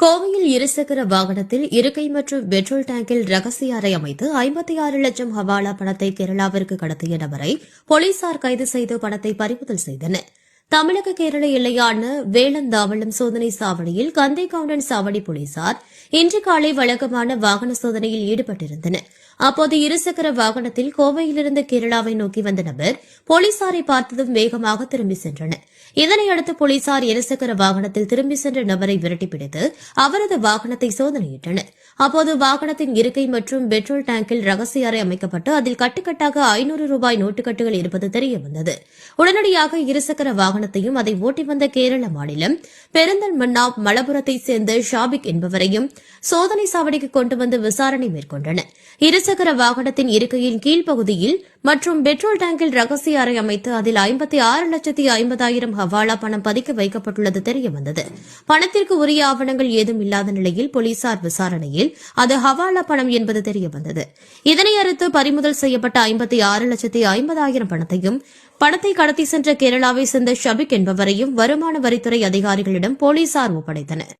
கோவையில் இருசக்கர வாகனத்தில் இருக்கை மற்றும் பெட்ரோல் டேங்கில் ரகசிய அறை அமைத்து 56 லட்சம் ஹவாலா பணத்தை கேரளாவிற்கு கடத்திய நபரை போலீசார் கைது செய்து பணத்தை பறிமுதல் செய்தனர். தமிழக கேரள எல்லையான வேளந்தாவளம் சோதனை சாவடியில் கந்தைகவுண்டன் சாவடி போலீசார் இன்று காலை வழக்கமான வாகன சோதனையில் ஈடுபட்டிருந்தனர். அப்போது இருசக்கர வாகனத்தில் கோவையிலிருந்து கேரளாவை நோக்கி வந்த நபர் போலீசாரை பார்த்ததும் வேகமாக திரும்பி சென்றனர். இதனையடுத்து போலீசார் இருசக்கர வாகனத்தில் திரும்பி சென்ற நபரை விரட்டி பிடித்து அவரது வாகனத்தை சோதனையிட்டனர். அப்போது வாகனத்தின் இருக்கை மற்றும் பெட்ரோல் டேங்கில் ரகசிய அறை அமைக்கப்பட்டு அதில் கட்டுக்கட்டாக 500 ரூபாய் நோட்டுக்கட்டுகள் இருப்பது தெரியவந்தது. உடனடியாக இருசக்கர வாகனத்தையும் அதை ஓட்டி வந்த கேரள மாநிலம் பெருந்தல்மண்ணா மலப்புரத்தைச் சேர்ந்த ஷாபிக் என்பவரையும் சோதனை சாவடிக்கு கொண்டு வந்து விசாரணை மேற்கொண்டனர். இருசக்கர வாகனத்தின் இருக்கையின் கீழ்ப்பகுதியில் மற்றும் பெட்ரோல் டேங்கில் ரகசிய அறை அமைத்து அதில் 56,50,000 ஹவாலா பணம் பதுக்கி வைக்கப்பட்டுள்ளது தெரியவந்தது. பணத்திற்கு உரிய ஆவணங்கள் ஏதும் இல்லாத நிலையில் போலீசார் விசாரணையில் அது ஹவாலா பணம் என்பது தெரியவந்தது. இதனையடுத்து பறிமுதல் செய்யப்பட்ட 56,50,000 பணத்தை கடத்தி சென்ற கேரளாவை சேர்ந்த ஷபிக் என்பவரையும் வருமான வரித்துறை அதிகாரிகளிடம் போலீசார் ஒப்படைத்தனர்.